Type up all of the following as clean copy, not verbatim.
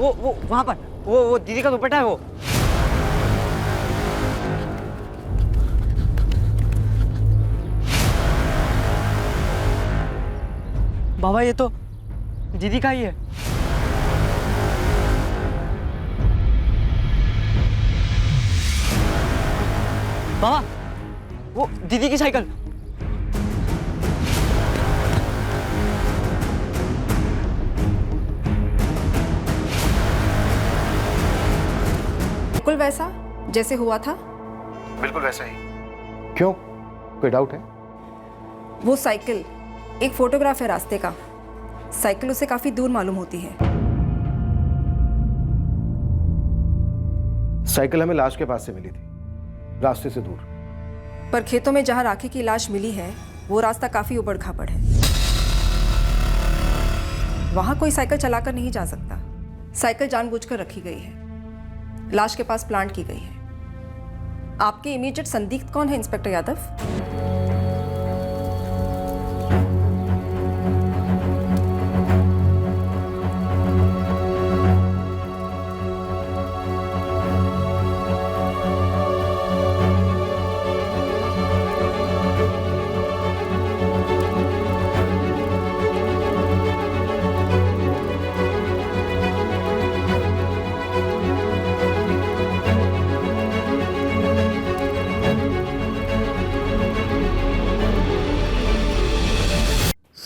वो वहां पर वो दीदी का दुपट्टा है वो। बाबा ये तो दीदी का ही है। बाबा वो दीदी की साइकिल। बिल्कुल वैसा जैसे हुआ था। बिल्कुल वैसा ही। क्यों, कोई डाउट है? वो साइकिल एक फोटोग्राफ है रास्ते का। साइकिल उसे काफी दूर मालूम होती है। साइकिल हमें लाश के पास से मिली थी, रास्ते से दूर। पर खेतों में जहां राखी की लाश मिली है वो रास्ता काफी उबड़ खाबड़ है। वहां कोई साइकिल चलाकर नहीं जा सकता। साइकिल जानबूझकर रखी गई है, लाश के पास प्लांट की गई है। आपके इमीडिएट संदिग्ध कौन है इंस्पेक्टर यादव?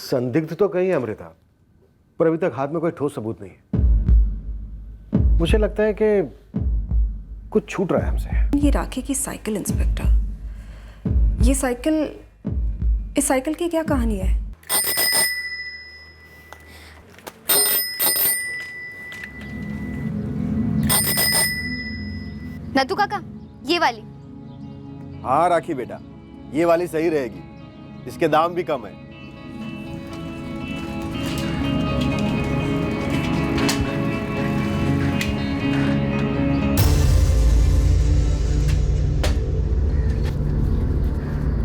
संदिग्ध तो कहीं है अमृता, पर अभी तक हाथ में कोई ठोस सबूत नहीं है। मुझे लगता है कि कुछ छूट रहा है हमसे। ये राखी की साइकिल इंस्पेक्टर, ये साइकिल, इस साइकिल की क्या कहानी है? नथु काका, ये वाली। हाँ राखी बेटा, ये वाली सही रहेगी, इसके दाम भी कम है।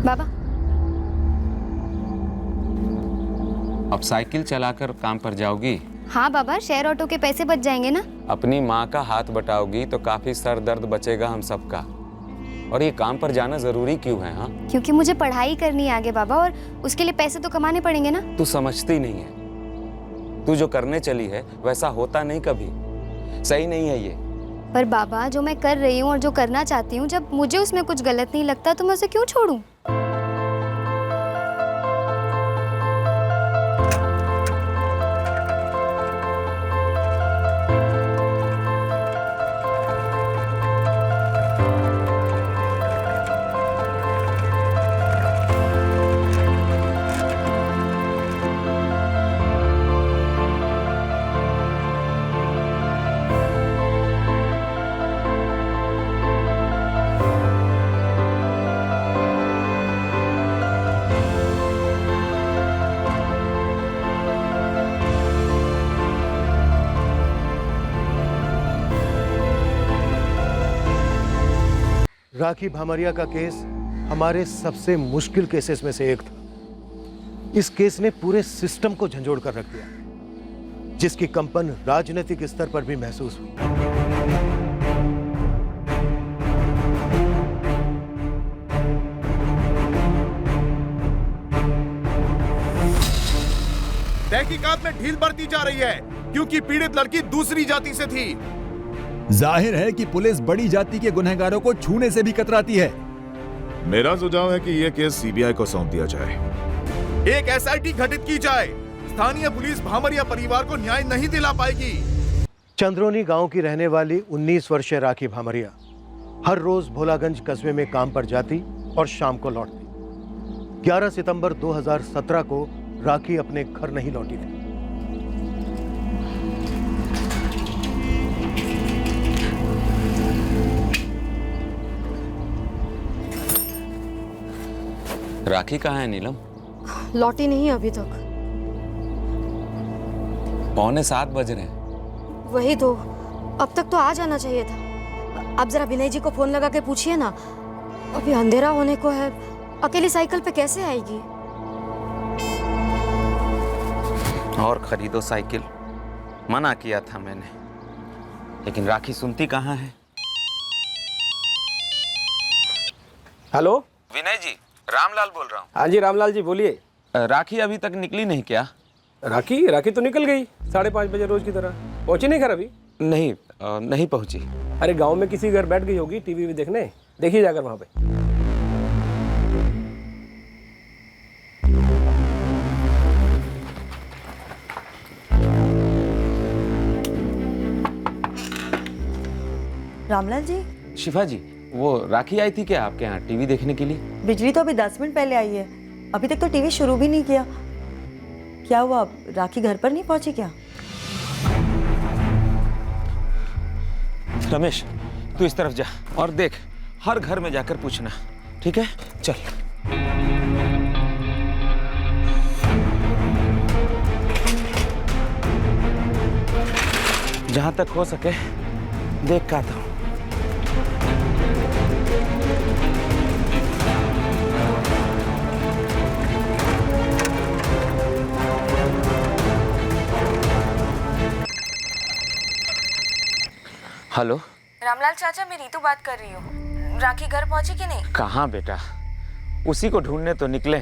बाबा, अब साइकिल चलाकर काम पर जाओगी? हाँ बाबा, शेयर ऑटो के पैसे बच जाएंगे ना। अपनी माँ का हाथ बटाओगी तो काफी सर दर्द बचेगा हम सबका। और ये काम पर जाना जरूरी क्यों है? हाँ, क्योंकि मुझे पढ़ाई करनी है आगे बाबा, और उसके लिए पैसे तो कमाने पड़ेंगे ना। तू समझती नहीं है। तू जो करने चली है वैसा होता नहीं कभी। सही नहीं है ये। पर बाबा, जो मैं कर रही हूँ और जो करना चाहती हूँ, जब मुझे उसमें कुछ गलत नहीं लगता तो मैं उसे क्यों छोड़ूं? राखी भामरिया का केस हमारे सबसे मुश्किल केसेस में से एक था। इस केस ने पूरे सिस्टम को झंझोड़ कर रख दिया, जिसकी कंपन राजनीतिक स्तर पर भी महसूस हुई। तहकीकात में ढील बरती जा रही है क्योंकि पीड़ित लड़की दूसरी जाति से थी। जाहिर है कि पुलिस बड़ी जाति के गुनहगारों को छूने से भी कतराती है। मेरा सुझाव है कि यह केस सीबीआई को सौंप दिया जाए। एक एसआईटी गठित की जाए। स्थानीय पुलिस भामरिया परिवार को न्याय नहीं दिला पाएगी। चंद्रोनी गांव की रहने वाली 19 वर्षीय राखी भामरिया हर रोज भोलागंज कस्बे में काम पर जाती और शाम को लौटती। 11 सितंबर 2017 को राखी अपने घर नहीं लौटी थी। राखी कहाँ है नीलम? लौटी नहीं अभी तक। 6:45 बज रहे हैं। वही तो, अब तक तो आ जाना चाहिए था। आप जरा विनय जी को फोन लगा के पूछिए ना, अभी अंधेरा होने को है, अकेली साइकिल पे कैसे आएगी? और खरीदो साइकिल, मना किया था मैंने। लेकिन राखी सुनती कहाँ है। हेलो विनय जी, रामलाल बोल रहा हूँ। हाँ जी रामलाल जी बोलिए। राखी अभी तक निकली नहीं क्या? राखी तो निकल गई 5:30 बजे रोज की तरह। पहुंची नहीं घर अभी? नहीं, नहीं पहुंची। अरे गांव में किसी घर बैठ गई होगी टीवी भी देखने, देखिए जाकर वहां पे। रामलाल जी, शिफा जी, वो राखी आई थी क्या आपके यहाँ टीवी देखने के लिए? बिजली तो अभी 10 मिनट पहले आई है, अभी तक तो टीवी शुरू भी नहीं किया। क्या हुआ, राखी घर पर नहीं पहुंची क्या? रमेश, तू इस तरफ जा और देख, हर घर में जाकर पूछना, ठीक है? चल। जहां तक हो सके देख के आता हूं। हेलो रामलाल चाचा, मैं रीतू बात कर रही हूँ। राखी घर पहुंची कि नहीं? कहाँ बेटा, उसी को ढूंढने तो निकले।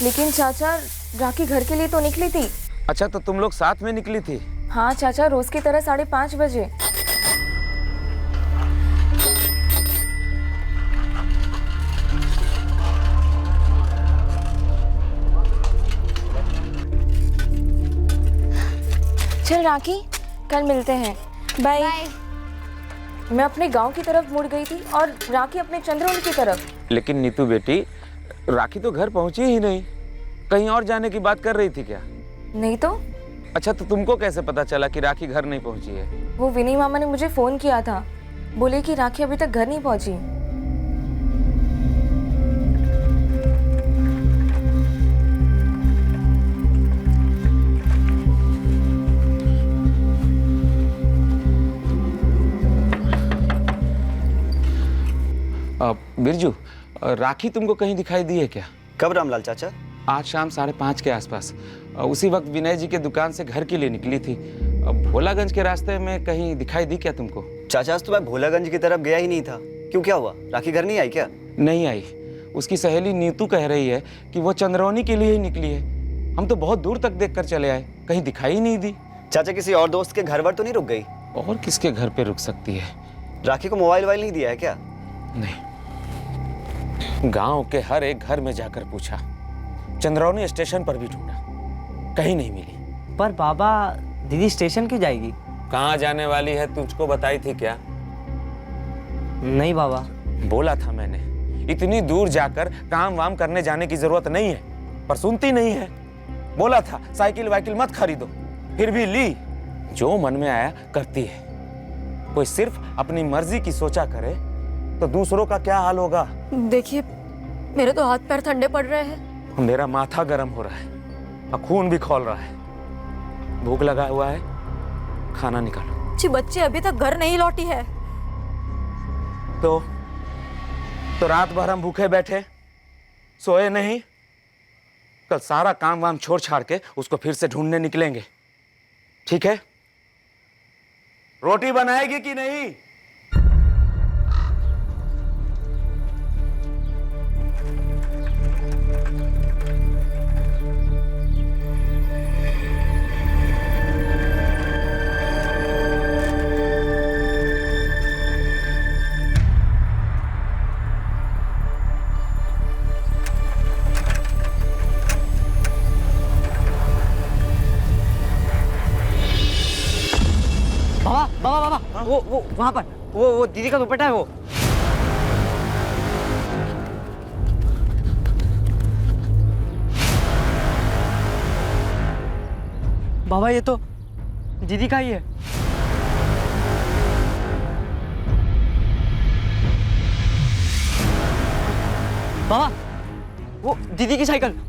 लेकिन चाचा, राखी घर के लिए तो निकली थी। अच्छा, तो तुम लोग साथ में निकली थी? हाँ चाचा, रोज की तरह 5:30 बजे। चल राखी, कल मिलते हैं। बाय। मैं अपने गांव की तरफ मुड़ गई थी और राखी अपने चंद्रोल की तरफ। लेकिन नीतू बेटी, राखी तो घर पहुंची ही नहीं, कहीं और जाने की बात कर रही थी क्या? नहीं तो। अच्छा, तो तुमको कैसे पता चला कि राखी घर नहीं पहुंची है? वो विनय मामा ने मुझे फोन किया था, बोले कि राखी अभी तक घर नहीं पहुंची। बिरजू, राखी तुमको कहीं दिखाई दी है क्या? कब रामलाल चाचा? आज शाम 5:30 के आसपास। उसी वक्त विनय जी के दुकान से घर के लिए निकली थी। भोलागंज के रास्ते में कहीं दिखाई दी क्या तुमको? चाचा, आज तो मैं भोलागंज की तरफ गया ही नहीं था। क्यों, क्या हुआ? राखी घर नहीं आई क्या? नहीं आई। उसकी सहेली नीतू कह रही है कि वो चंद्रौनी के लिए ही निकली है। हम तो बहुत दूर तक देखकर चले आए, कहीं दिखाई ही नहीं दी। चाचा, किसी और दोस्त के घर वर तो नहीं रुक गई? और किसके घर पे रुक सकती है? राखी को मोबाइल नहीं दिया है क्या? नहीं, गांव के हर एक घर में जाकर पूछा, चंद्रौनी स्टेशन पर भी ढूंढा, कहीं नहीं मिली। पर बाबा, दीदी स्टेशन क्यों जाएगी? कहाँ जाने वाली है तुझको बताई थी क्या? नहीं बाबा। बोला था मैंने, इतनी दूर जाकर काम वाम करने जाने की जरूरत नहीं है, पर सुनती नहीं है। बोला था साइकिल वाइकिल मत खरीदो, फिर भी ली। जो मन में आया करती है। कोई सिर्फ अपनी मर्जी की सोचा करे तो दूसरों का क्या हाल होगा? देखिए, मेरे तो हाथ पैर ठंडे पड़ रहे हैं। मेरा माथा गर्म हो रहा है और खून भी खौल रहा है। भूख लगा हुआ है, खाना निकालो। जी, बच्ची अभी तक घर नहीं लौटी है। तो रात भर हम भूखे बैठे, सोए नहीं। कल सारा काम वाम छोड़ छाड़ के उसको फिर से ढूंढने निकलेंगे, ठीक है? रोटी बनाएगी कि नहीं? बाबा, वो वहां पर वो दीदी का दुपट्टा है वो। बाबा, ये तो दीदी का ही है। बाबा, वो दीदी की साइकिल।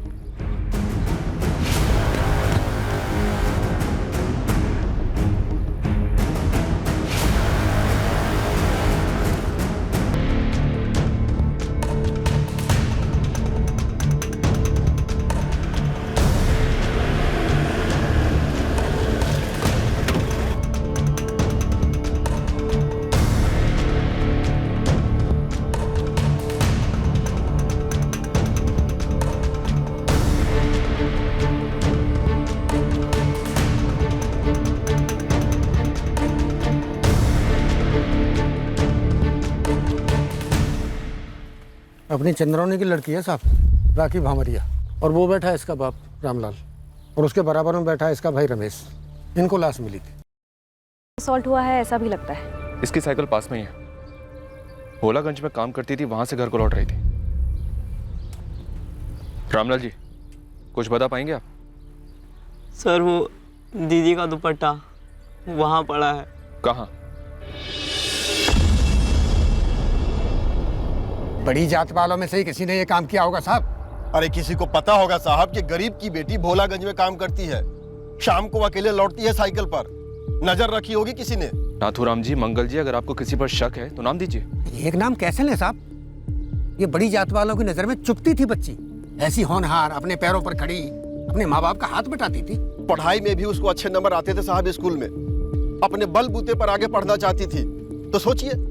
अपनी चंद्रौनी की लड़की है साहब, राखी भामरिया, और वो बैठा है इसका बाप रामलाल, और उसके बराबर में बैठा है इसका भाई रमेश। इनको लाश मिली थी। असॉल्ट हुआ है ऐसा भी लगता है। इसकी साइकिल पास में ही है। भोलागंज में काम करती थी, वहां से घर को लौट रही थी। रामलाल जी, कुछ बता पाएंगे आप? सर वो दीदी का दुपट्टा वहां पड़ा है। कहाँ? बड़ी जात वालों में से ही किसी ने ये काम किया होगा साहब। अरे किसी को पता होगा साहब कि गरीब की बेटी भोलागंज में काम करती है, शाम को अकेले लौटती है साइकिल पर। नजर रखी होगी किसी ने। नाथूराम जी, मंगल जी, अगर आपको किसी पर शक है तो नाम दीजिए। एक नाम कैसे ले साहब? ये बड़ी जात वालों की नजर में चुपती थी बच्ची, ऐसी होनहार, अपने पैरों पर खड़ी, अपने माँ बाप का हाथ बटाती थी। पढ़ाई में भी उसको अच्छे नंबर आते थे साहब स्कूल में, अपने बलबूते पर आगे पढ़ना चाहती थी। तो सोचिए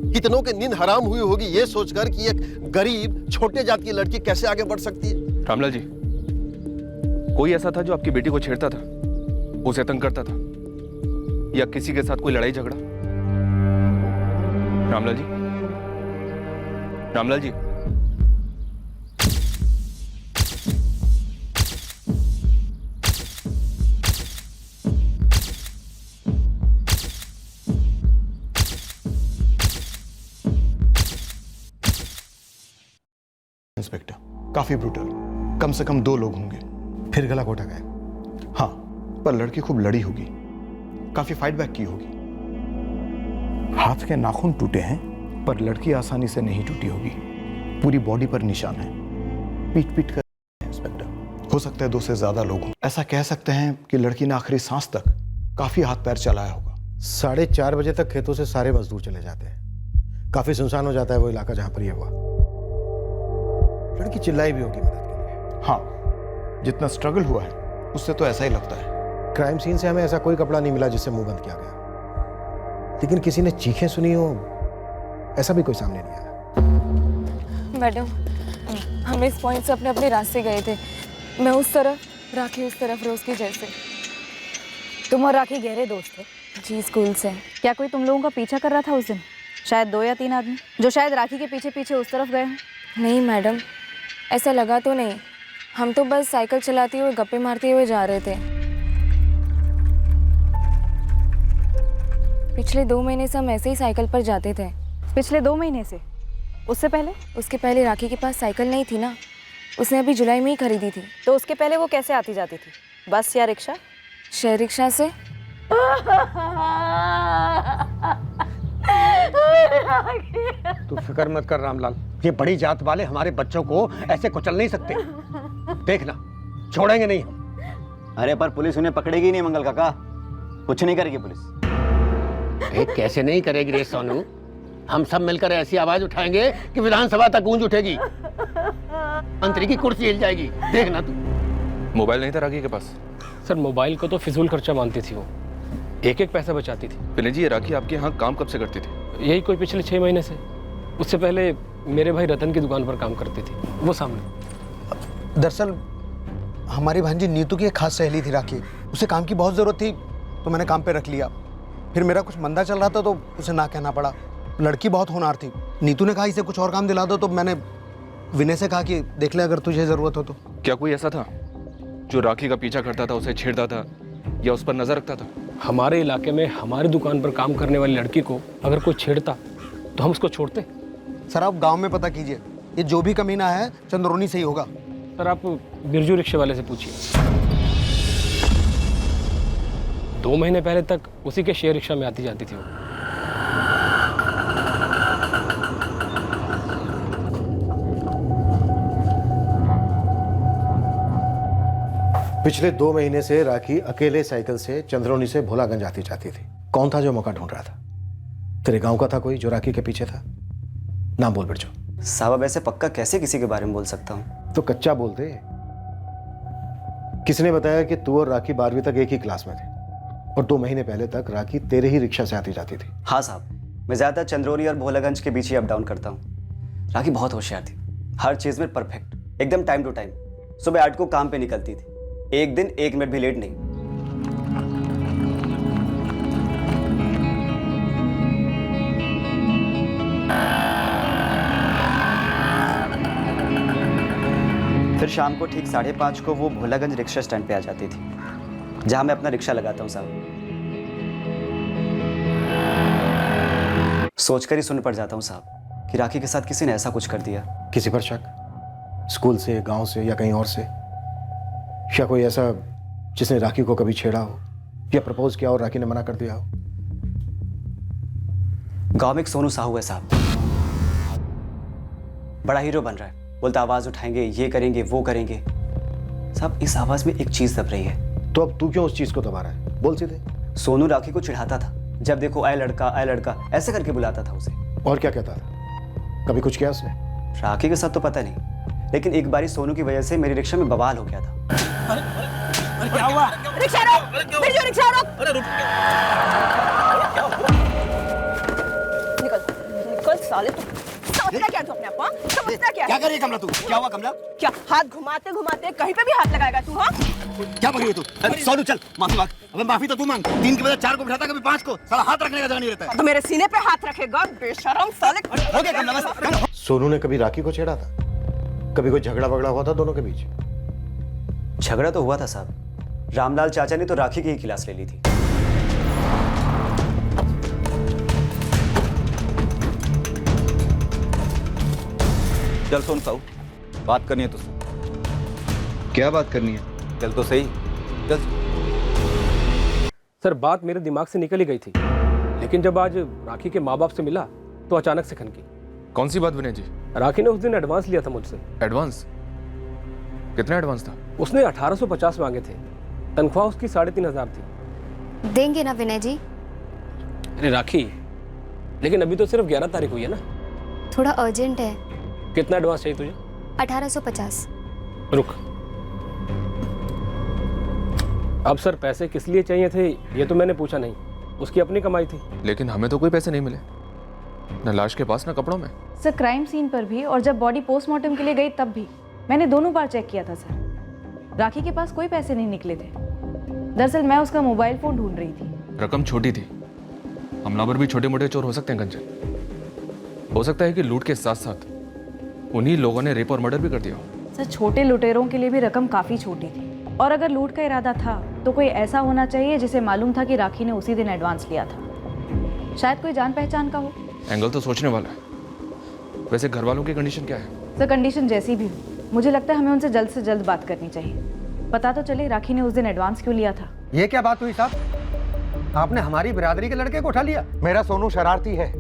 कितनों की नींद हराम हुई होगी ये सोचकर कि एक गरीब छोटे जात की लड़की कैसे आगे बढ़ सकती है। रामलाल जी, कोई ऐसा था जो आपकी बेटी को छेड़ता था, उसे तंग करता था, या किसी के साथ कोई लड़ाई झगड़ा? रामलाल जी, रामलाल जी, इंस्पेक्टर, काफी ब्रूटल, कम से कम 2 लोग होंगे। फिर गला घोटा गया? हाँ, पर लड़की खूब लड़ी होगी, काफी फाइट बैक की होगी। हाथ के नाखून टूटे हैं, पर लड़की आसानी से नहीं टूटी होगी। पूरी बॉडी पर निशान है, पीट पीट कर। इंस्पेक्टर, हो सकता है 2 से ज्यादा लोग हों। ऐसा कह सकते हैं कि लड़की ने आखिरी सांस तक काफी हाथ पैर चलाया होगा। 4:30 बजे तक खेतों से सारे मजदूर चले जाते हैं। काफी सुनसान हो जाता है वो इलाका जहां पर ये हुआ। लड़की चिल्लाई भी होगी मदद के लिए। हाँ, जितना स्ट्रगल हुआ है उससे तो ऐसा ही लगता है। क्राइम सीन से हमें ऐसा कोई कपड़ा नहीं मिला जिससे मुंह बंद किया गया, लेकिन किसी ने चीखें सुनी हो ऐसा भी कोई सामने नहीं आया। मैडम, हम इस पॉइंट से अपने अपने रास्ते गए थे। मैं उस तरफ, राखी उस तरफ, रोज की जैसे। तुम और राखी गहरे दोस्त थे? जी, स्कूल से। क्या कोई तुम लोगों का पीछा कर रहा था उस दिन? शायद 2 या 3 आदमी जो शायद राखी के पीछे पीछे उस तरफ गए हों। नहीं मैडम, ऐसा लगा तो नहीं। हम तो बस साइकिल चलाते हुए गप्पे मारते हुए जा रहे थे। पिछले 2 महीने से हम ऐसे ही साइकिल पर जाते थे। पिछले 2 महीने से? उससे पहले? उसके पहले राखी के पास साइकिल नहीं थी ना, उसने अभी जुलाई में ही खरीदी थी। तो उसके पहले वो कैसे आती जाती थी? बस या रिक्शा? शेयर रिक्शा से। तू फिक्र मत कर रामलाल, ये बड़ी जात वाले हमारे बच्चों को ऐसे कुचल नहीं सकते। देखना, छोड़ेंगे नहीं हम। अरे पर पुलिस उन्हें पकड़ेगी नहीं मंगल काका, कुछ नहीं करेगी पुलिस। कैसे नहीं करेगी रे सोनू? हम सब मिलकर ऐसी आवाज उठाएंगे कि विधानसभा तक गूंज उठेगी, मंत्री की कुर्सी हिल जाएगी। देखना तू। मोबाइल नहीं था राखी के पास? सर, मोबाइल को तो फिजूल खर्चा मानती थी वो, एक पैसा बचाती थी। विनय जी, ये राखी आपके यहाँ काम कब से करती थी? यही कोई पिछले 6 महीने से। उससे पहले मेरे भाई रतन की दुकान पर काम करती थी, वो सामने। दरअसल हमारी भांजी नीतू की एक खास सहेली थी राखी, उसे काम की बहुत जरूरत थी तो मैंने काम पे रख लिया। फिर मेरा कुछ मंदा चल रहा था तो उसे ना कहना पड़ा। लड़की बहुत होनहार थी। नीतू ने कहा इसे कुछ और काम दिला दो, तो मैंने विनय से कहा कि देख ले अगर तुझे जरूरत हो तो। क्या कोई ऐसा था जो राखी का पीछा करता था, उसे छेड़ता था या उस पर नजर रखता था? हमारे इलाके में हमारी दुकान पर काम करने वाली लड़की को अगर कोई छेड़ता तो हम उसको छोड़ते? सर आप गांव में पता कीजिए, ये जो भी कमीना है चंद्रोनी से ही होगा। सर आप बिरजू रिक्शे वाले से पूछिए। 2 महीने पहले तक उसी के शेयर रिक्शा में आती जाती थी वो। पिछले 2 महीने से राखी अकेले साइकिल से चंद्रौनी से भोलागंज आती जाती थी। कौन था जो मौका ढूंढ रहा था? तेरे गांव का था कोई जो राखी के पीछे था? नाम बोल बिरजू। साहब अब ऐसे पक्का कैसे किसी के बारे में बोल सकता हूँ? तो कच्चा बोलते। किसने बताया कि तू और राखी 12वीं तक एक ही क्लास में थे और 2 महीने पहले तक राखी तेरे ही रिक्शा से आती जाती थी? हाँ साहब, मैं ज्यादातर चंद्रौनी और भोलागंज के बीच ही अप डाउन करता हूँ। राखी बहुत होशियार थी, हर चीज में परफेक्ट, एकदम टाइम टू टाइम। सुबह 8 को काम पे निकलती थी, एक दिन 1 मिनट भी लेट नहीं। फिर शाम को ठीक 5:30 को वो भोलागंज रिक्शा स्टैंड पे आ जाती थी, जहां मैं अपना रिक्शा लगाता हूँ साहब। सोचकर ही सुन पड़ जाता हूँ साहब कि राखी के साथ किसी ने ऐसा कुछ कर दिया। किसी पर शक? स्कूल से, गांव से या कहीं और से? या कोई ऐसा जिसने राखी को कभी छेड़ा हो या प्रपोज किया और राखी ने मना कर दिया हो? गांव में एक सोनू साहू है साहब, बड़ा हीरो बन रहा है, बोलता आवाज उठाएंगे, ये करेंगे, वो करेंगे। साहब इस आवाज में एक चीज दब रही है। तो अब तू क्यों उस चीज को दबा रहा है? बोल सीधे। सोनू राखी को चिढ़ाता था, जब देखो आए लड़का ऐसे करके बुलाता था उसे। और क्या कहता था? कभी कुछ किया उसने? राखी के साथ तो पता नहीं, लेकिन एक बारी सोनू की वजह से मेरी रिक्शा में बवाल हो गया था। अरे क्या हुआ? रिक्शा रोक! फिर जो रिक्शा रोक! अरे रुक! निकल साले तू! समझता क्या तू अपने आप को? समझता क्या? क्या कर रही है कमला तू? क्या हुआ कमला? क्या हाथ घुमाते घुमाते कहीं पे भी हाथ लगाएगा तू? हाँ? क्या पकड़ी है तू? सोनू चल माफी मांग। अबे माफी तो तू मांग। 3 के बजाय 4 को बिठाता, कभी 5 को। साला हाथ रखने का जगह नहीं रहता है। तो मेरे सीने पे हाथ रखेगा बेशरम साले। हो गया कमला बस। सोनू ने कभी राखी को छेड़ा था? कभी कोई झगड़ा वगड़ा हुआ था दोनों के बीच? झगड़ा तो हुआ था साहब, रामलाल चाचा ने तो राखी की ही क्लास ले ली थी। चल सोनू साहू, बात करनी है तुझसे। क्या बात करनी है? चल तो सही, चल। सर बात मेरे दिमाग से निकल ही गई थी, लेकिन जब आज राखी के माँ बाप से मिला तो अचानक से खनकी। कौन सी बात विनय जी? राखी ने उस दिन एडवांस लिया था मुझसे। एडवांस? कितना एडवांस था? उसने 1850 मांगे थे, तनख्वाह उसकी 3500 थी। देंगे ना विनय जी? अरे राखी, लेकिन अभी तो सिर्फ 11 तारीख हुई है ना। थोड़ा अर्जेंट है। कितना एडवांस चाहिए तुझे? 1850। रुक, अब सर पैसे किस लिए चाहिए थे ये तो मैंने पूछा नहीं, उसकी अपनी कमाई थी। लेकिन हमें तो कोई पैसे नहीं मिले, न लाश के पास न कपड़ों में। सर क्राइम सीन पर भी और जब बॉडी पोस्टमार्टम के लिए गई तब भी मैंने दोनों बार चेक किया था सर। राखी के पास कोई पैसे नहीं निकले थे। दरअसल मैं उसका मोबाइल फोन ढूंढ रही थी। रकम छोटी थी, हमलावर भी छोटे मोटे चोर हो सकते हैं कंचन। हो सकता है कि लूट के साथ साथ उन्हीं लोगों ने रेप और मर्डर भी कर दिया हो। सर छोटे लुटेरों के लिए भी रकम काफ़ी छोटी थी, और अगर लूट का इरादा था तो कोई ऐसा होना चाहिए जिसे मालूम था कि राखी ने उसी दिन एडवांस लिया था। शायद कोई जान पहचान का हो। एंगल तो सोचने वाला है। वैसे घर वालों की कंडीशन क्या है? सर कंडीशन जैसी भी हो, मुझे लगता है हमें उनसे जल्द से जल्द बात करनी चाहिए। पता तो चले राखी ने उस दिन एडवांस क्यों लिया था। ये क्या बात हुई साहब? आपने हमारी बिरादरी के लड़के को उठा लिया। मेरा सोनू शरारती है,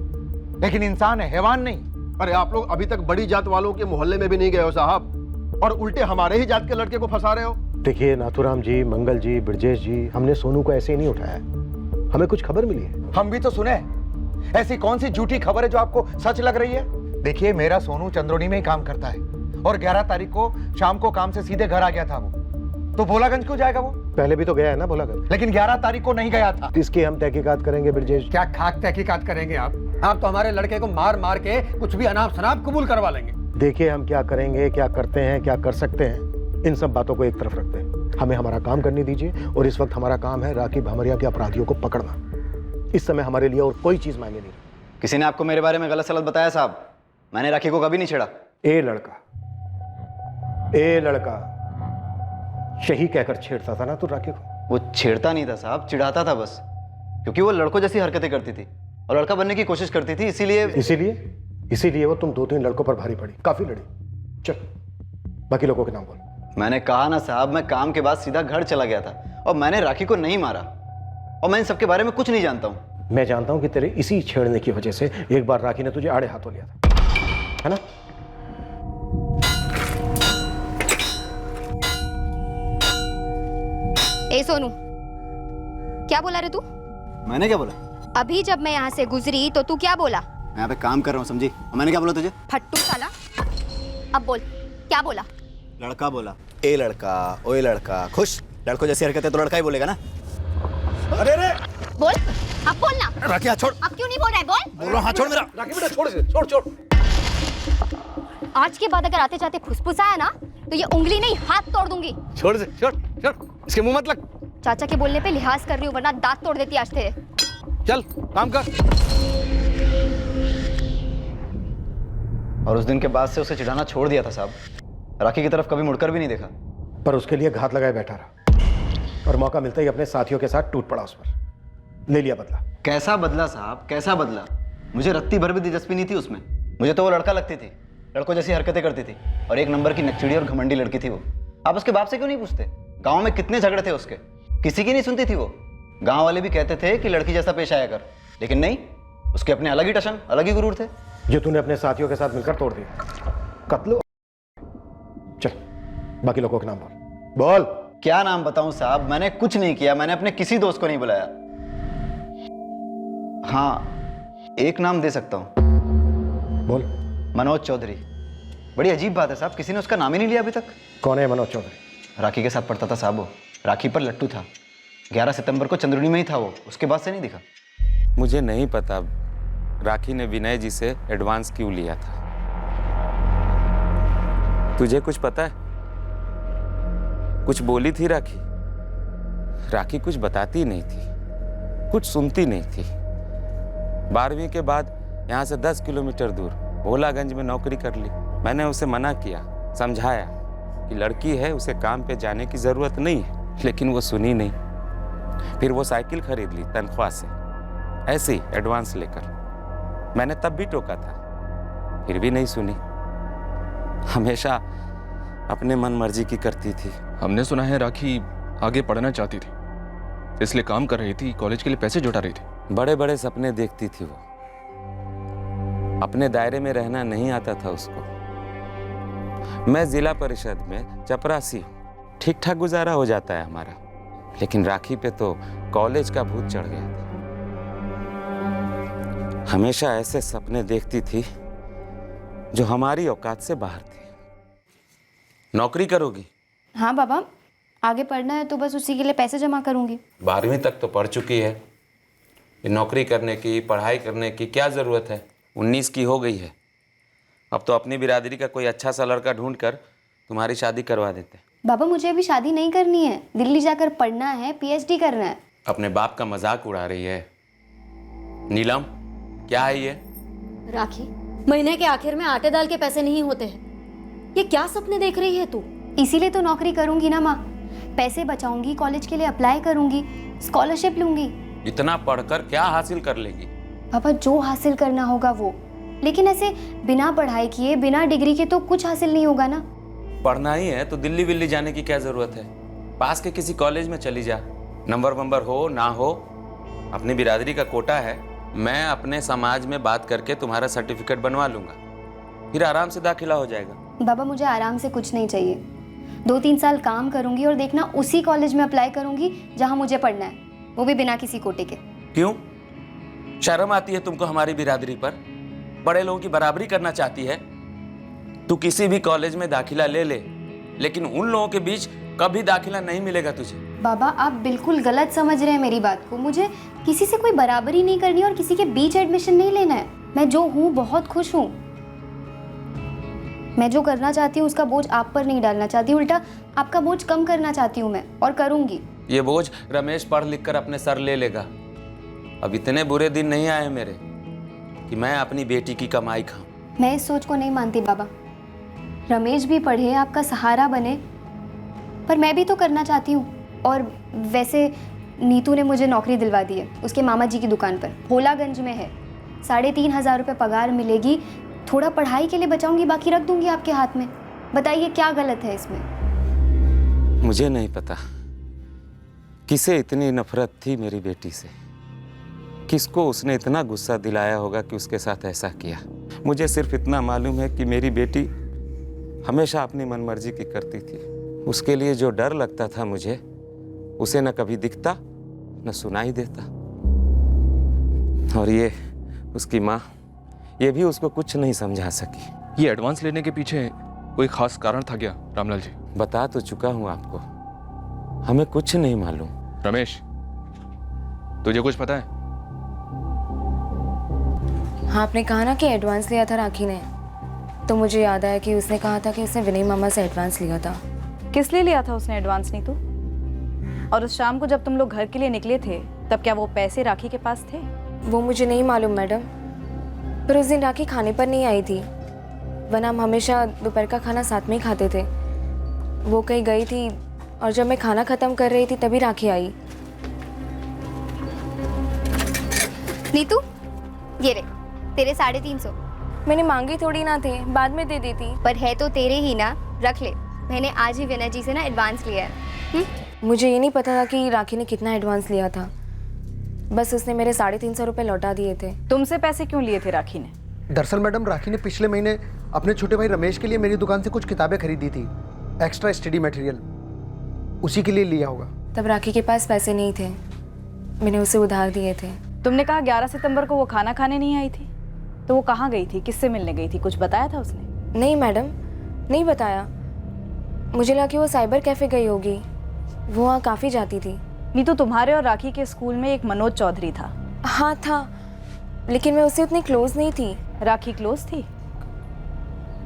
लेकिन इंसान है, हैवान नहीं। अरे आप लोग अभी तक बड़ी जात वालों के मोहल्ले में भी नहीं गए हो साहब, और उल्टे हमारे ही जात के लड़के को फंसा रहे हो। देखिए नाथुराम जी, मंगल जी, ब्रजेश जी, हमने सोनू को ऐसे ही नहीं उठाया, हमें कुछ खबर मिली है। हम भी तो सुने। ऐसी कौन सी झूठी खबर है जो आपको सच लग रही है? देखिए मेरा सोनू चंद्रोनी में ही काम करता है, और 11 तारीख को शाम को काम से सीधे घर आ गया था वो। तो भोलागंज क्यों जाएगा वो? पहले भी तो गया है ना भोलागंज। लेकिन 11 तारीख को नहीं गया था। इसकी हम तहकीकात करेंगे ब्रजेश। क्या खाक तहकीकात करेंगे आप? आप तो हमारे लड़के को मार मार के कुछ भी अनाप शनाप कबूल करवा लेंगे। देखिए हम क्या करेंगे, क्या करते हैं, क्या कर सकते हैं, इन सब बातों को एक तरफ रखते हैं। हमें हमारा काम करने दीजिए, और इस वक्त हमारा काम है राखी भामरिया के अपराधियों को पकड़ना। इस समय हमारे लिए और कोई चीज मायने नहीं। किसी ने आपको मेरे बारे में गलत सलत बताया साहब? मैंने राखी को कभी नहीं छेड़ा। ए लड़का सही कहकर छेड़ता था ना तू राखी को? वो छेड़ता नहीं था साहब, चिढ़ाता था बस, क्योंकि वो लड़कों जैसी हरकतें करती थी और लड़का बनने की कोशिश करती थी, इसीलिए वो तुम 2-3 लड़कों पर भारी पड़ी, काफी लड़ी। चल बाकी लोगों के नाम बोल। मैंने कहा ना साहब, मैं काम के बाद सीधा घर चला गया था, और मैंने राखी को नहीं मारा, और मैं इन सबके बारे में कुछ नहीं जानता हूँ। मैं जानता हूं कि तेरे इसी छेड़ने की वजह से एक बार राखी ने तुझे आड़े हाथों लिया था, है ना? ए सोनू, क्या बोला रे तू? मैंने क्या बोला? अभी जब मैं यहाँ से गुजरी तो तू क्या बोला? मैं यहाँ पे काम कर रहा हूँ, समझी? और मैंने क्या बोला तुझे? फट्टू साला। अब बोल, क्या बोला? लड़का बोला। ए लड़का, ओए लड़का। खुश? लड़कों जैसी हरकतें तो लड़का ही बोलेगा ना। अरे रे बोल, अब बोलना। राखी हाथ छोड़। अब क्यों नहीं बोल रहा है? बोल रहा हूँ, हाथ छोड़ मेरा। राखी बेटा छोड़ इसे, छोड़। आज के बाद अगर आते जाते फुसफुसाया ना तो ये उंगली नहीं हाथ तोड़ दूंगी। छोड़ इसे, छोड़। इसके मुंह मत लग। चाचा के बोलने पे लिहाज कर रही हूँ, वरना दांत तोड़ देती आज थे। चल काम कर। और उस दिन के बाद से उसे चिढ़ाना छोड़ दिया था साहब। राखी की तरफ कभी मुड़कर भी नहीं देखा। पर उसके लिए घात लगाए बैठा रहा और मौका मिलता ही अपने साथियों के साथ टूट पड़ा उस पर। ले लिया बदला। कैसा बदला साहब, कैसा बदला? मुझे रत्ती भर भी दिलचस्पी नहीं थी उसमें। मुझे तो वो लड़का लगती थी, लड़कों जैसी हरकतें करती थी और एक नंबर की नकचड़ी और घमंडी लड़की थी वो। आप उसके बाप से क्यों नहीं पूछते? गांव में कितने झगड़े थे उसके, किसी की नहीं सुनती थी वो। गांव वाले भी कहते थे कि लड़की जैसा पेश आया कर, लेकिन नहीं, उसके अपने अलग ही टशन, अलग ही गुरूर थे। जो तूने अपने साथियों के साथ मिलकर तोड़ दिया। कत्ल। चल बाकी लोगों के नाम बोल। क्या नाम बताऊं साहब? मैंने कुछ नहीं किया, मैंने अपने किसी दोस्त को नहीं बुलाया। हाँ, एक नाम दे सकता हूं। बोल। मनोज चौधरी। बड़ी अजीब बात है साहब, किसी ने उसका नाम ही नहीं लिया अभी तक। कौन है मनोज चौधरी? राखी के साथ पढ़ता था साहब वो। राखी पर लट्टू था। 11 सितंबर को चंद्रुनी में ही था वो, उसके बाद से नहीं दिखा। मुझे नहीं पता राखी ने विनय जी से एडवांस क्यों लिया था। तुझे कुछ पता है? कुछ बोली थी राखी? राखी कुछ बताती नहीं थी, कुछ सुनती नहीं थी। 12वीं के बाद यहाँ से 10 किलोमीटर दूर भोलागंज में नौकरी कर ली। मैंने उसे मना किया, समझाया कि लड़की है, उसे काम पे जाने की जरूरत नहीं है, लेकिन वो सुनी नहीं। फिर वो साइकिल खरीद ली तनख्वाह से, ऐसे ही एडवांस लेकर। मैंने तब भी टोका था, फिर भी नहीं सुनी। हमेशा अपने मन मर्जी की करती थी। हमने सुना है राखी आगे पढ़ना चाहती थी, इसलिए काम कर रही थी, कॉलेज के लिए पैसे जुटा रही थी। बड़े बड़े सपने देखती थी वो, अपने दायरे में रहना नहीं आता था उसको। मैं जिला परिषद में चपरासी हूँ, ठीक ठाक गुजारा हो जाता है हमारा, लेकिन राखी पे तो कॉलेज का भूत चढ़ गया था। हमेशा ऐसे सपने देखती थी जो हमारी औकात से बाहर थे। नौकरी करोगी? हाँ बाबा, आगे पढ़ना है तो बस उसी के लिए पैसे जमा करूंगी। 12वीं तक तो पढ़ चुकी है, ये नौकरी करने की, पढ़ाई करने की क्या ज़रूरत है? 19 की हो गई है। अब तो अपनी बिरादरी का कोई अच्छा सा लड़का ढूंढ कर तुम्हारी शादी करवा देते। बाबा मुझे अभी शादी नहीं करनी है, दिल्ली जाकर पढ़ना है, पीएचडी करना है। अपने बाप का मजाक उड़ा रही है। नीलम, क्या है ये? राखी, महीने के आखिर में आटे दाल के पैसे नहीं होते हैं। ये क्या सपने देख रही है तू? इसीलिए तो नौकरी करूंगी ना माँ, पैसे बचाऊंगी, कॉलेज के लिए अप्लाई करूंगी, स्कॉलरशिप लूंगी। इतना पढ़कर क्या हासिल कर लेगी? पापा जो हासिल करना होगा वो, लेकिन ऐसे बिना पढ़ाई किए, बिना डिग्री के तो कुछ हासिल नहीं होगा ना। पढ़ना ही है तो दिल्ली विल्ली जाने की क्या जरूरत है? पास के किसी कॉलेज में चली जा, नंबर हो ना हो, अपनी बिरादरी का कोटा है। मैं अपने समाज में बात करके तुम्हारा सर्टिफिकेट बनवा लूंगा, फिर आराम से दाखिला हो जाएगा। बाबा मुझे आराम से कुछ नहीं चाहिए, 2-3 साल काम करूंगी और देखना उसी कॉलेज में अप्लाई करूंगी जहां मुझे पढ़ना है, वो भी बिना किसी कोटे के। क्यों? शर्म आती है तुमको हमारी बिरादरी पर? बड़े लोगों की बराबरी करना चाहती है? तू किसी भी कॉलेज में दाखिला ले ले, लेकिन उन लोगों के बीच कभी दाखिला नहीं मिलेगा तुझे। बाबा आप बिल्कुल गलत समझ रहे हैं मेरी बात को। मुझे किसी से कोई बराबरी नहीं करनी और किसी के बीच एडमिशन नहीं लेना है। मैं जो हूँ बहुत खुश हूँ। मैं जो करना चाहती हूँ उसका बोझ आप पर नहीं डालना चाहती, उल्टा आपका बोझ कम करना चाहती हूँ मैं, और करूँगी। ये बोझ रमेश पढ़ लिख कर अपने सर ले लेगा। अब इतने बुरे दिन नहीं आए मेरे कि मैं अपनी बेटी की कमाई खाऊं। मैं इस सोच को नहीं मानती बाबा। रमेश भी पढ़े, आपका सहारा बने, पर मैं भी तो करना चाहती हूँ। और वैसे नीतू ने मुझे नौकरी दिलवा दी है उसके मामा जी की दुकान पर, भोलागंज में है। 3,500 रुपये पगार मिलेगी, थोड़ा पढ़ाई के लिए बचाऊंगी, बाकी रख दूंगी आपके हाथ में। बताइए क्या गलत है इसमें? मुझे नहीं पता किसे इतनी नफरत थी मेरी बेटी से, किसको उसने इतना गुस्सा दिलाया होगा कि उसके साथ ऐसा किया। मुझे सिर्फ इतना मालूम है कि मेरी बेटी हमेशा अपनी मनमर्जी की करती थी। उसके लिए जो डर लगता था मुझे, उसे न कभी दिखता न सुनाई देता। और ये उसकी माँ, ये भी उसको कुछ नहीं समझा सकी। ये एडवांस लेने के पीछे कोई खास कारण था क्या रामलाल जी? बता तो चुका हूं आपको, हमें कुछ नहीं मालूम। रमेश, तुझे कुछ पता है? हाँ, आपने कहा ना कि एडवांस लिया था राखी ने, तो मुझे याद आया कि उसने कहा था कि उसने विनय मामा से एडवांस लिया था। किस लिए लिया था उसने एडवांस नीतू? और उस शाम को जब तुम लोग घर के लिए निकले थे, तब क्या वो पैसे राखी के पास थे? वो मुझे नहीं मालूम मैडम, पर उस दिन राखी खाने पर नहीं आई थी। वरना हम हमेशा दोपहर का खाना साथ में ही खाते थे। वो कहीं गई थी और जब मैं खाना ख़त्म कर रही थी तभी राखी आई। नीतू, ये रे तेरे 350। मैंने मांगी थोड़ी ना थे, बाद में दे देती। पर है तो तेरे ही ना, रख ले। मैंने आज ही विनय जी से ना एडवांस लिया है। मुझे ये नहीं पता था कि राखी ने कितना एडवांस लिया था। बस उसने मेरे 350 रुपये लौटा दिए थे। तुमसे पैसे क्यों लिए थे राखी ने? दरअसल मैडम, राखी ने पिछले महीने अपने छोटे भाई रमेश के लिए मेरी दुकान से कुछ किताबें खरीदी थी, एक्स्ट्रा स्टडी मटेरियल, उसी के लिए लिया होगा। तब राखी के पास पैसे नहीं थे, मैंने उसे उधार दिए थे। तुमने कहा 11 सितंबर को वो खाना खाने नहीं आई थी, तो वो कहाँ गई थी, किससे मिलने गई थी, कुछ बताया था उसने? नहीं मैडम, नहीं बताया। मुझे लगा कि वो साइबर कैफ़े गई होगी, वो वहाँ काफ़ी जाती थी। नीतू, तुम्हारे और राखी के स्कूल में एक मनोज चौधरी था। हाँ था, लेकिन मैं उससे उतनी क्लोज नहीं थी। राखी क्लोज थी?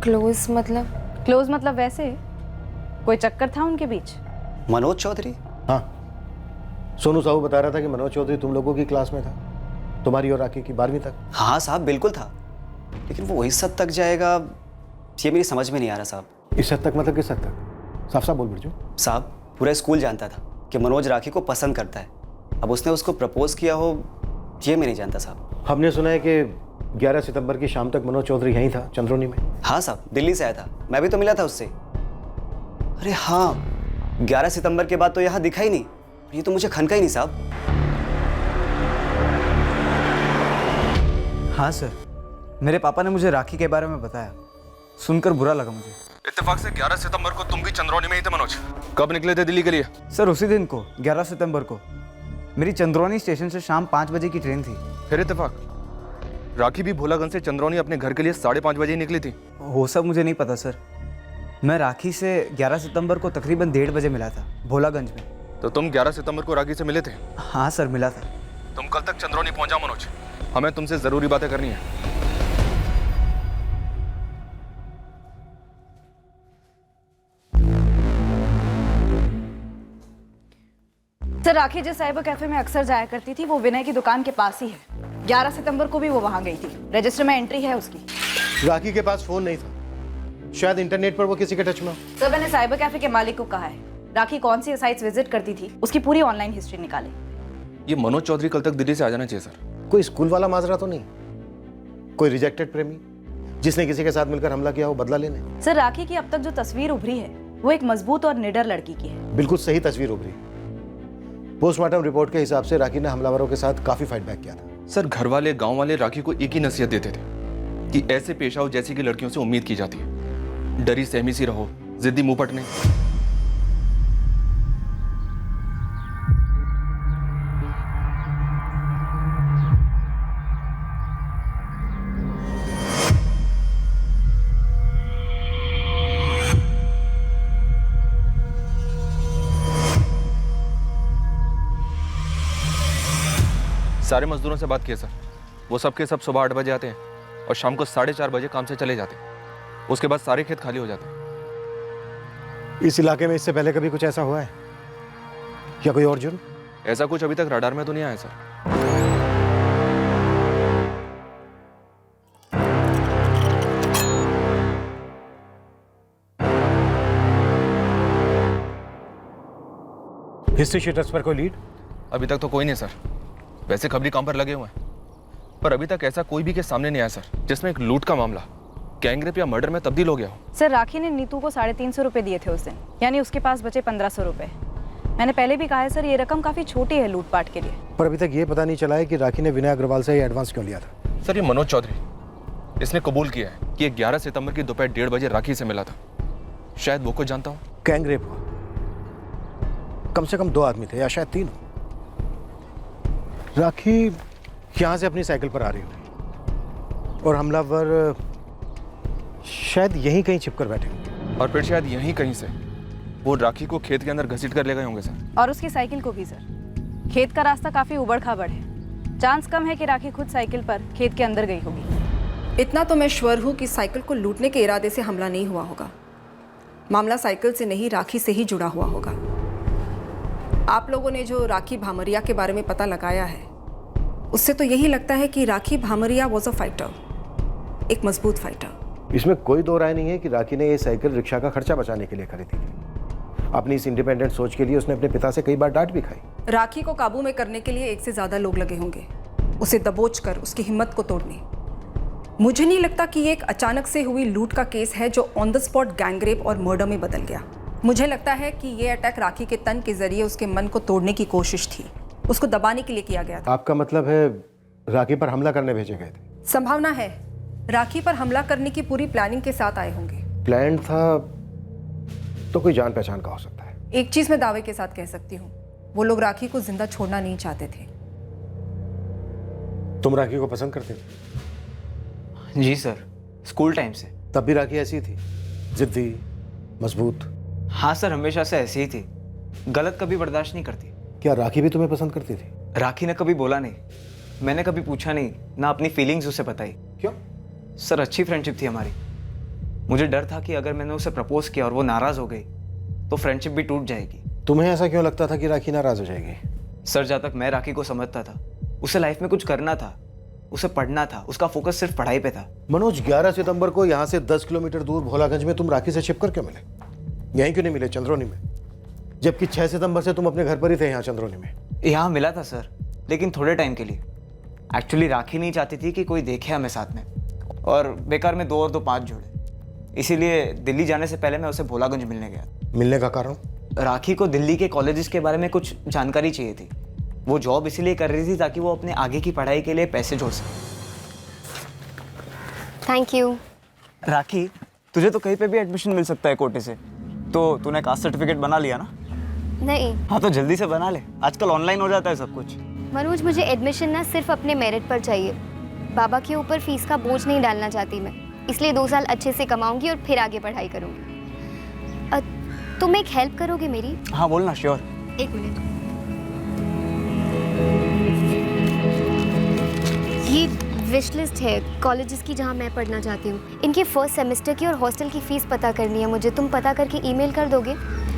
क्लोज मतलब? क्लोज मतलब वैसे कोई चक्कर था उनके बीच? मनोज चौधरी? हाँ, सोनू साहू बता रहा था कि मनोज चौधरी तुम लोगों की क्लास में था, तुम्हारी और राखी की 12वीं तक। हाँ साहब, बिल्कुल था, लेकिन वो इस हद तक जाएगा ये मेरी समझ में नहीं आ रहा साहब। इस हद तक मतलब किस हद तक? साफ साफ बोल बिरजू। साहब, पूरा स्कूल जानता था कि मनोज राखी को पसंद करता है। अब उसने उसको प्रपोज किया हो ये मैं नहीं जानता साहब। हमने सुना है कि 11 सितंबर की शाम तक मनोज चौधरी यहीं था, चंद्रोनी में। हाँ साहब, दिल्ली से आया था, मैं भी तो मिला था उससे। अरे हाँ, 11 सितंबर के बाद तो यहाँ दिखा ही नहीं। ये तो मुझे खनका ही नहीं साहब। हाँ सर, मेरे पापा ने मुझे राखी के बारे में बताया, सुनकर बुरा लगा मुझे। इत्तेफाक से 11 सितंबर को तुम भी चंद्रौनी में ही थे मनोज। कब निकले थे दिल्ली के लिए? सर उसी दिन को, 11 सितंबर को मेरी चंद्रौनी स्टेशन से शाम 5 बजे की ट्रेन थी। फिर इत्तेफाक? राखी भी भोलागंज से चंद्रौनी अपने घर के लिए 5:30 बजे ही निकली थी। वो सब मुझे नहीं पता सर। मैं राखी से 11 सितंबर को तकरीबन 1:30 बजे मिला था भोलागंज में। तो तुम 11 सितंबर को राखी से मिले थे? हाँ सर, मिला था। तुम कल तक चंद्रौनी पहुंच जाओ मनोज, हमें तुमसे जरूरी बातें करनी है। सर, राखी जिस साइबर कैफे में अक्सर जाया करती थी वो विनय की दुकान के पास ही है। 11 सितंबर को भी वो वहां गई थी, रजिस्टर में एंट्री है उसकी। राखी के पास फोन नहीं था, शायद इंटरनेट पर वो किसी के टच में हो। सर, मैंने साइबर कैफे के मालिक को कहा है राखी कौन सी साइट्स विजिट करती थी उसकी पूरी ऑनलाइन हिस्ट्री निकाले। ये मनोज चौधरी कल तक दिल्ली से आ जाना चाहिए सर। कोई स्कूल वाला माजरा तो नहीं? कोई रिजेक्टेड प्रेमी जिसने किसी के साथ मिलकर हमला किया हो बदला लेने? सर, राखी की अब तक जो तस्वीर उभरी है वो एक मजबूत और निडर लड़की की है। बिल्कुल सही तस्वीर उभरी। पोस्टमार्टम रिपोर्ट के हिसाब से राखी ने हमलावरों के साथ काफी फाइट बैक किया था। सर, घर वाले गांव वाले राखी को एक ही नसीहत देते थे कि ऐसे पेश आओ जैसी की लड़कियों से उम्मीद की जाती है, डरी सहमी सी रहो, जिद्दी मुंह पट नहीं। सारे मजदूरों से बात किया सर, वो सब के सब सुबह 8 बजे आते हैं और शाम को 4:30 बजे काम से चले जाते हैं। उसके बाद सारे खेत खाली हो जाते हैं। इस इलाके में इससे पहले कभी कुछ ऐसा हुआ है या कोई और जुर्म? ऐसा कुछ अभी तक रडार में तो नहीं आया सर। हिस्ट्री शीटर्स पर कोई लीड? अभी तक तो कोई नहीं सर, वैसे खबरी काम पर लगे हुए हैं, पर अभी तक ऐसा कोई भी केस सामने नहीं आया सर जिसमें एक लूट का मामला गैंगरेप या मर्डर में तब्दील हो गया हो। सर, राखी ने नीतू को 350 रुपए दिए थे उस दिन, यानी उसके पास बचे 1500 रुपए। मैंने पहले भी कहा है सर, ये रकम काफी छोटी है लूटपाट के लिए। पर अभी तक ये पता नहीं चला है कि राखी ने विनय अग्रवाल से ये एडवांस क्यों लिया था। सर, ये मनोज चौधरी, इसने कबूल किया है कि 11 सितंबर की दोपहर 1:30 बजे राखी से मिला था। शायद वो कुछ जानता हो। गैंगरेप हुआ, कम से कम 2 आदमी थे या शायद 3। राखी यहाँ से अपनी साइकिल पर आ रही होगी और हमलावर शायद यहीं कहीं छिपकर बैठे होंगे, और फिर शायद यहीं कहीं से वो राखी को खेत के अंदर घसीट कर ले गए होंगे सर। और उसकी साइकिल को भी सर। खेत का रास्ता काफी उबड़ खाबड़ है, चांस कम है कि राखी खुद साइकिल पर खेत के अंदर गई होगी। इतना तो मैं श्योर हूँ कि साइकिल को लूटने के इरादे से हमला नहीं हुआ होगा। मामला साइकिल से नहीं, राखी से ही जुड़ा हुआ होगा। आप लोगों ने जो राखी भामरिया के बारे में पता लगाया है उससे तो यही लगता है कि राखी भामरिया वॉज अ फाइटर, एक मजबूत फाइटर। इसमें कोई दो राय नहीं है कि राखी ने ये साइकिल रिक्शा का खर्चा बचाने के लिए खरीदी थी। अपनी इस इंडिपेंडेंट सोच के लिए उसने अपने पिता से कई बार डांट भी खाई। राखी को काबू में करने के लिए एक से ज्यादा लोग लगे होंगे, उसे दबोच कर उसकी हिम्मत को तोड़ने। मुझे नहीं लगता कि ये एक अचानक से हुई लूट का केस है जो ऑन द स्पॉट गैंगरेप और मर्डर में बदल गया। मुझे लगता है कि ये अटैक राखी के तन के जरिए उसके मन को तोड़ने की कोशिश थी, उसको दबाने के लिए किया गया था। आपका मतलब है राखी पर हमला करने भेजे गए थे? संभावना है राखी पर हमला करने की पूरी प्लानिंग के साथ आए होंगे। प्लान था तो कोई जान पहचान का हो सकता है। एक चीज मैं दावे के साथ कह सकती हूँ, वो लोग राखी को जिंदा छोड़ना नहीं चाहते थे। तुम राखी को पसंद करते थे? जी सर, स्कूल टाइम से। तब भी राखी ऐसी थी, जिद्दी, मजबूत? हाँ सर, हमेशा से ऐसी ही थी, गलत कभी बर्दाश्त नहीं करती। क्या राखी भी तुम्हें पसंद करती थी? राखी ने कभी बोला नहीं, मैंने कभी पूछा नहीं, ना अपनी फीलिंग्स उसे बताई। क्यों? सर अच्छी फ्रेंडशिप थी हमारी। मुझे डर था कि अगर मैंने उसे प्रपोज किया और वो नाराज हो गई तो फ्रेंडशिप भी टूट जाएगी। तुम्हें ऐसा क्यों लगता था कि राखी नाराज हो जाएगी? सर जहाँ तक मैं राखी को समझता था, उसे लाइफ में कुछ करना था, उसे पढ़ना था, उसका फोकस सिर्फ पढ़ाई पे था। मनोज, 11 सितंबर को यहाँ से 10 किलोमीटर दूर भोलागंज में तुम राखी से छिपकर क्यों मिले? यहीं क्यों नहीं मिले चंद्रोनी में? जबकि 6 सितंबर से तुम अपने घर पर ही थे यहाँ चंद्रोनी में। यहाँ मिला था सर, लेकिन थोड़े टाइम के लिए। एक्चुअली राखी नहीं चाहती थी कि कोई देखे हमें साथ में, और बेकार में 2 और 2 5 जोड़े। इसीलिए दिल्ली जाने से पहले मैं उसे भोलागंज मिलने गया। मिलने का कारण? राखी को दिल्ली के कॉलेजेस के बारे में कुछ जानकारी चाहिए थी। वो जॉब इसीलिए कर रही थी ताकि वो अपने आगे की पढ़ाई के लिए पैसे जोड़ सके। Thank you. राखी, तुझे तो कहीं पे भी एडमिशन मिल सकता है कोटे से, तो तूने कास्ट सर्टिफिकेट बना लिया ना? नहीं। हाँ तो जल्दी से बना ले, आजकल ऑनलाइन हो जाता है सब कुछ। मनोज, मुझे एडमिशन ना सिर्फ अपने मेरिट पर चाहिए। बाबा के ऊपर फीस का बोझ नहीं डालना चाहती मैं, इसलिए 2 साल अच्छे से कमाऊंगी और फिर आगे पढ़ाई करूंगी। तुम एक हेल्प करोगे मेरी? हाँ बोलना। श्योर। 1 मिनट। ये विश लिस्ट है कॉलेजेस की जहाँ मैं पढ़ना चाहती हूँ। इनके फर्स्ट सेमेस्टर की और हॉस्टल की फीस पता करनी है मुझे। तुम पता करके ईमेल कर दोगे?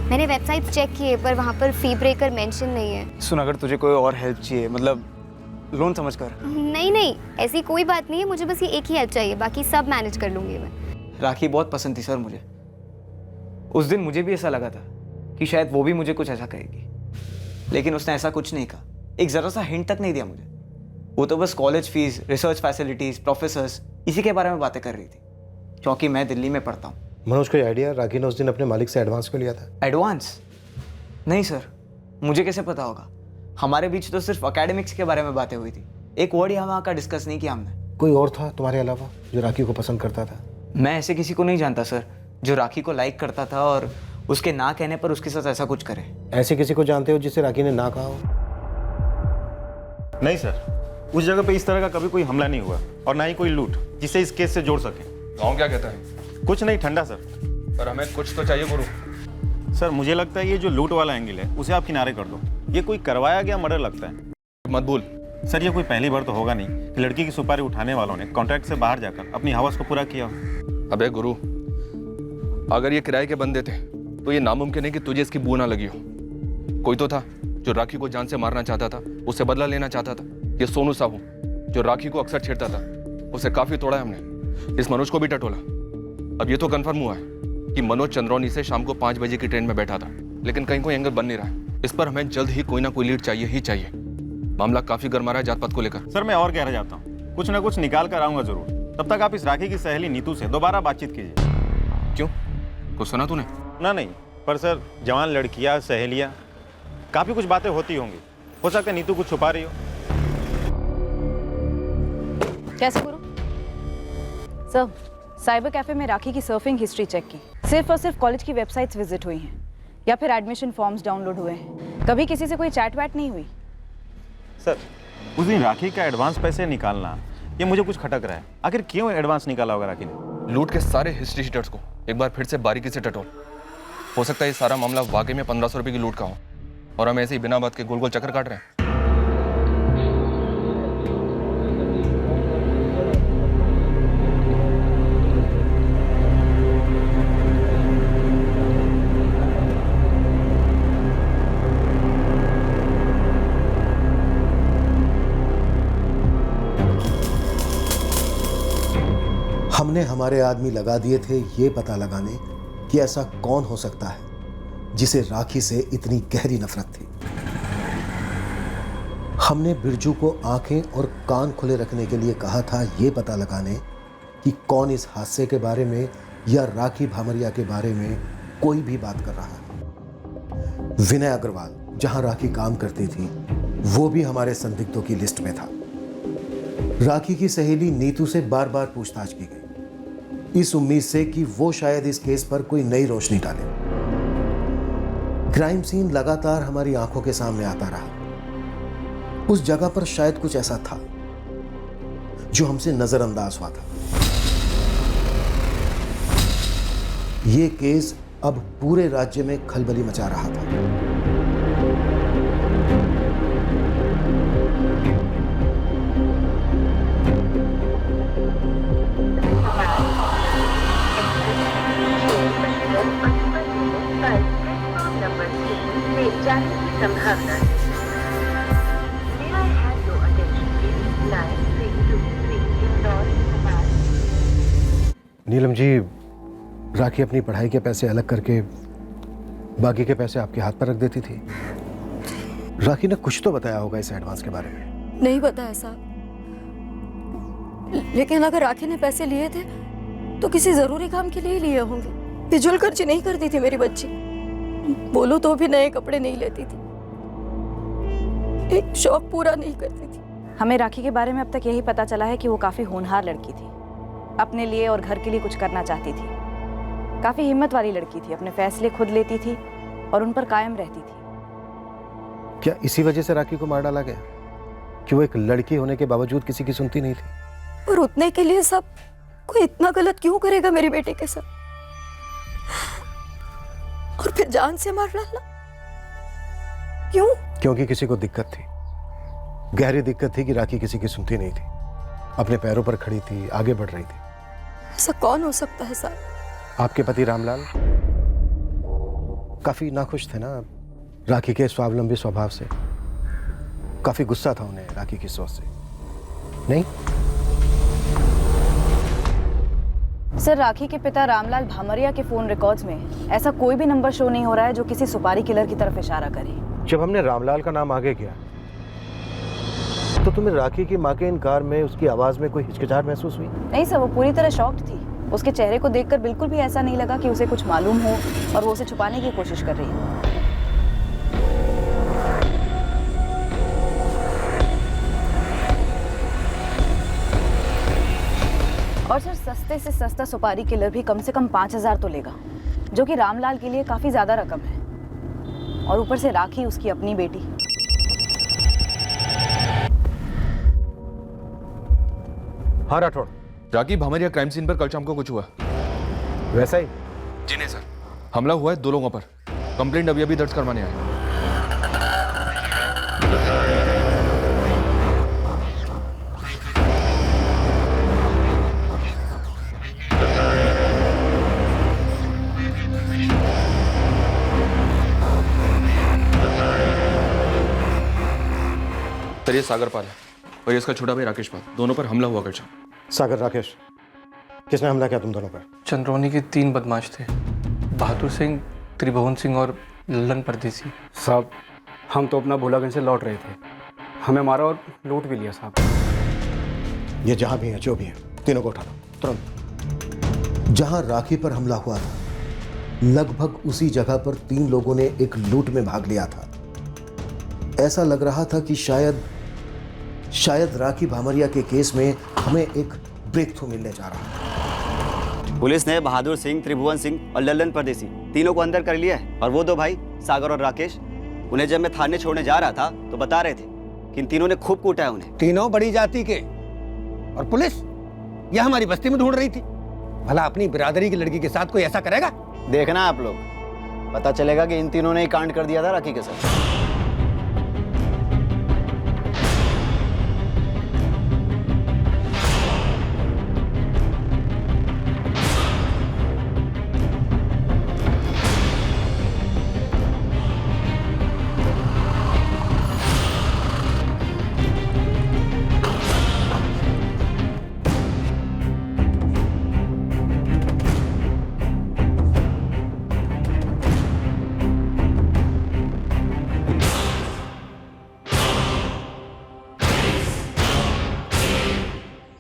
मैंने वेबसाइट चेक की है पर वहाँ पर फी ब्रेकर मेंशन नहीं है। सुन, अगर तुझे कोई और हेल्प चाहिए, मतलब लोन समझ कर। नहीं, ऐसी कोई बात नहीं है, मुझे बस ये एक ही हेल्प चाहिए, बाकी सब मैनेज कर लूँगी मैं। राखी बहुत पसंद थी सर मुझे। उस दिन मुझे भी ऐसा लगा था कि शायद वो भी मुझे कुछ ऐसा कहेगी, लेकिन उसने ऐसा कुछ नहीं कहा, एक ज़रा सा हिंट तक नहीं दिया मुझे। वो तो बस college fees, research facilities, professors, इसी के बारे में बातें कर रही थी, क्योंकि मैं दिल्ली में पढ़ता हूँ। मनोज, कोई आइडिया राखी ने उस दिन अपने मालिक से एडवांस क्यों लिया था? एडवांस? नहीं सर, मुझे कैसे पता होगा? हमारे बीच तो सिर्फ एकेडमिक्स के बारे में बातें हुई थी, एक वर्ड यहाँ वहाँ का डिस्कस नहीं किया हमने। कोई और था तुम्हारे अलावा जो राखी को पसंद करता था? मैं ऐसे किसी को नहीं जानता सर जो राखी को लाइक करता था और उसके ना कहने पर उसके साथ ऐसा कुछ करे। ऐसे किसी को जानते हो जिसे राखी ने ना कहा हो? नहीं सर, उस जगह पे इस तरह का कभी कोई हमला नहीं हुआ और ना ही कोई लूट जिसे इस केस से जोड़ सके। गाँव क्या कहता है? कुछ नहीं, ठंडा सर। पर हमें कुछ तो चाहिए गुरु। सर मुझे लगता है ये जो लूट वाला एंगल है उसे आप किनारे कर दो। ये कोई करवाया गया मर्डर लगता है। मत भूल सर, ये कोई पहली बार तो होगा नहीं कि लड़की की सुपारी उठाने वालों ने कॉन्ट्रैक्ट से बाहर जाकर अपनी हवस को पूरा किया हो। अबे गुरु, अगर ये किराए के बंदे थे तो ये नामुमकिन है कि तुझे इसकी बू ना लगी हो। कोई तो था जो राखी को जान से मारना चाहता था, उससे बदला लेना चाहता था। ये सोनू साहू जो राखी को अक्सर छेड़ता था, उसे काफी तोड़ा है हमने। इस मनोज को भी टटोला। अब ये तो कंफर्म हुआ है कि मनोज चंद्रौनी से शाम को 5 बजे की ट्रेन में बैठा था, लेकिन कहीं कोई एंगल बन नहीं रहा है। इस पर हमें जल्द ही कोई ना कोई लीड चाहिए ही चाहिए। मामला काफी गर्मा रहा है जात पात को लेकर। सर मैं और कह रह जाता हूँ, कुछ ना कुछ निकाल कर आऊंगा जरूर। तब तक आप इस राखी की सहेली नीतू से दोबारा बातचीत कीजिए। क्यों, कुछ सुना तूने? ना नहीं, पर सर जवान लड़कियां, सहेलियां, काफी कुछ बातें होती होंगी। हो सकता है नीतू कुछ छुपा रही हो। कैसे गुरु? सर, साइबर कैफे में राखी की सर्फिंग हिस्ट्री चेक की। सिर्फ और सिर्फ कॉलेज की वेबसाइट्स विजिट हुई हैं या फिर एडमिशन फॉर्म्स डाउनलोड हुए हैं। कभी किसी से कोई चैट वैट नहीं हुई। सर उस दिन राखी का एडवांस पैसे निकालना, ये मुझे कुछ खटक रहा है। आखिर क्यों एडवांस निकाला होगा राखी ने? लूट के सारे हिस्ट्री शीटर्स को एक बार फिर से बारीकी से टटोल। हो सकता है ये सारा मामला वाकई में 1500 रुपये की लूट का हो और हम ऐसे ही बिना बात के गोल गोल चक्कर काट रहे हैं। हमने हमने हमारे आदमी लगा दिए थे ये पता लगाने कि ऐसा कौन हो सकता है जिसे राखी से इतनी गहरी नफरत थी। हमने बिरजू को आंखें और कान खुले रखने के लिए कहा था ये पता लगाने कि कौन इस हादसे के बारे में या राखी भामरिया के बारे में कोई भी बात कर रहा है। विनय अग्रवाल, जहां राखी काम करती थी, वो भी हमारे संदिग्धों की लिस्ट में था। राखी की सहेली नीतू से बार बार पूछताछ की गई, इस उम्मीद से कि वो शायद इस केस पर कोई नई रोशनी डाले। क्राइम सीन लगातार हमारी आंखों के सामने आता रहा। उस जगह पर शायद कुछ ऐसा था जो हमसे नजरअंदाज हुआ था। ये केस अब पूरे राज्य में खलबली मचा रहा था। नीलम जी, राखी अपनी पढ़ाई के पैसे अलग करके बाकी के पैसे आपके हाथ पर रख देती थी। राखी ने कुछ तो बताया होगा इस एडवांस के बारे में। नहीं बताया साहब, लेकिन अगर राखी ने पैसे लिए थे तो किसी जरूरी काम के लिए ही लिए होंगे। फिजूल खर्ची नहीं करती थी मेरी बच्ची। बोलो तो भी नए कपड़े नहीं लेती थी, एक शौक पूरा नहीं करती थी। हमें राखी के बारे में अब तक यही पता चला है कि वो काफी होनहार लड़की थी, अपने लिए और घर के लिए कुछ करना चाहती थी। काफी हिम्मत वाली लड़की थी, अपने फैसले खुद लेती थी और उन पर कायम रहती थी। क्या इसी वजह से राखी को मार डाला गया कि वो एक लड़की होने के बावजूद किसी की सुनती नहीं थी? और उतने के लिए सब कोई इतना गलत क्यों करेगा मेरी बेटी के साथ, और फिर जान से मार डालना क्यों? क्योंकि किसी को दिक्कत थी, गहरी दिक्कत थी कि राखी किसी की सुनती नहीं थी, अपने पैरों पर खड़ी थी, आगे बढ़ रही थी। ऐसा कौन हो सकता है साहब? आपके पति रामलाल काफी नाखुश थे ना राखी के स्वावलंबी स्वभाव से। काफी गुस्सा था उन्हें राखी की सोच से, नहीं? सर, राखी के पिता रामलाल भामरिया के फोन रिकॉर्ड्स में ऐसा कोई भी नंबर शो नहीं हो रहा है जो किसी सुपारी किलर की तरफ इशारा करे। जब हमने रामलाल का नाम आगे किया तो तुम्हें राखी की मां के इनकार में उसकी आवाज में कोई हिचकिचाहट महसूस हुई? नहीं सर, वो पूरी तरह शॉक्ड थी। उसके चेहरे को देखकर बिल्कुल भी ऐसा नहीं लगा कि उसे कुछ मालूम हो और वो उसे छुपाने की कोशिश कर रही है। और सर, सस्ते से सस्ता सुपारी किलर भी कम से कम 5,000 तो लेगा, जो कि रामलाल के लिए काफी ज्यादा रकम है। और ऊपर से राखी उसकी अपनी बेटी। हाँ राठौड़, राखी भामरिया क्राइम सीन पर कल शाम को कुछ हुआ? वैसा ही? जी नहीं सर, हमला हुआ है 2 लोगों पर। कंप्लेंट अभी दर्ज करवाने आए। सर, ये सागर पाल है और ये इसका छोटा भाई राकेश पाल, दोनों पर हमला हुआ कल शाम। सागर, राकेश, किसने हमला किया तुम दोनों पर? चंद्रौनी के 3 बदमाश थे, बहादुर सिंह, त्रिभुवन सिंह और लल्लन परदेसी। साहब, हम तो अपना भोलागंज से लौट रहे थे, हमें मारा और लूट भी लिया साहब। ये जहां भी है, जो भी है, तीनों को उठा लो तुरंत। जहां राखी पर हमला हुआ था, लगभग उसी जगह पर 3 लोगों ने एक लूट में भाग लिया था। ऐसा लग रहा था कि शायद राखी भामरिया के केस में हमें एक ब्रेक थ्रू मिलने जा रहा है। पुलिस ने बहादुर सिंह, त्रिभुवन सिंह और लल्लन परदेसी तीनों को अंदर कर लिया है। और वो 2 भाई सागर और राकेश, उन्हें जब मैं थाने छोड़ने जा रहा था तो बता रहे थे कि इन तीनों ने खूब कूटा है उन्हें। तीनों बड़ी जाति के, और पुलिस यह हमारी बस्ती में ढूंढ रही थी। भला अपनी बिरादरी की लड़की के साथ कोई ऐसा करेगा? देखना आप लोग, पता चलेगा कि इन तीनों ने ही कांड कर दिया था राखी के साथ।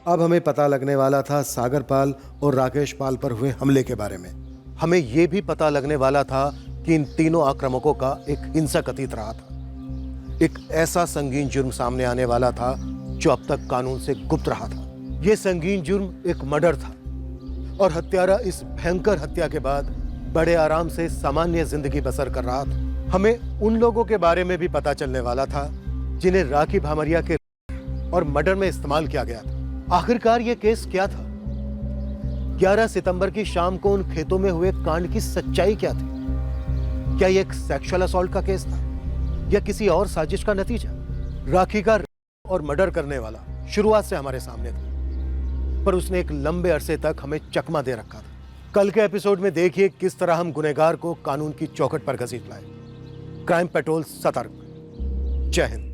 अब हमें पता लगने वाला था सागर पाल और राकेश पाल पर हुए हमले के बारे में। हमें यह भी पता लगने वाला था कि इन तीनों आक्रामकों का एक हिंसक अतीत रहा था। एक ऐसा संगीन जुर्म सामने आने वाला था जो अब तक कानून से गुप्त रहा था। यह संगीन जुर्म एक मर्डर था और हत्यारा इस भयंकर हत्या के बाद बड़े आराम से सामान्य जिंदगी बसर कर रहा था। हमें उन लोगों के बारे में भी पता चलने वाला था जिन्हें राखी भामरिया के और मर्डर में इस्तेमाल किया गया था। आखिरकार यह केस क्या था? 11 सितंबर की शाम को उन खेतों में हुए कांड की सच्चाई क्या थी? क्या यह एक सेक्सुअल असॉल्ट का केस था या किसी और साजिश का नतीजा? राखी का और मर्डर करने वाला शुरुआत से हमारे सामने था, पर उसने एक लंबे अरसे तक हमें चकमा दे रखा था। कल के एपिसोड में देखिए किस तरह हम गुनहगार को कानून की चौखट पर घसीट लाए। क्राइम पेट्रोल सतर्क। जय हिंद।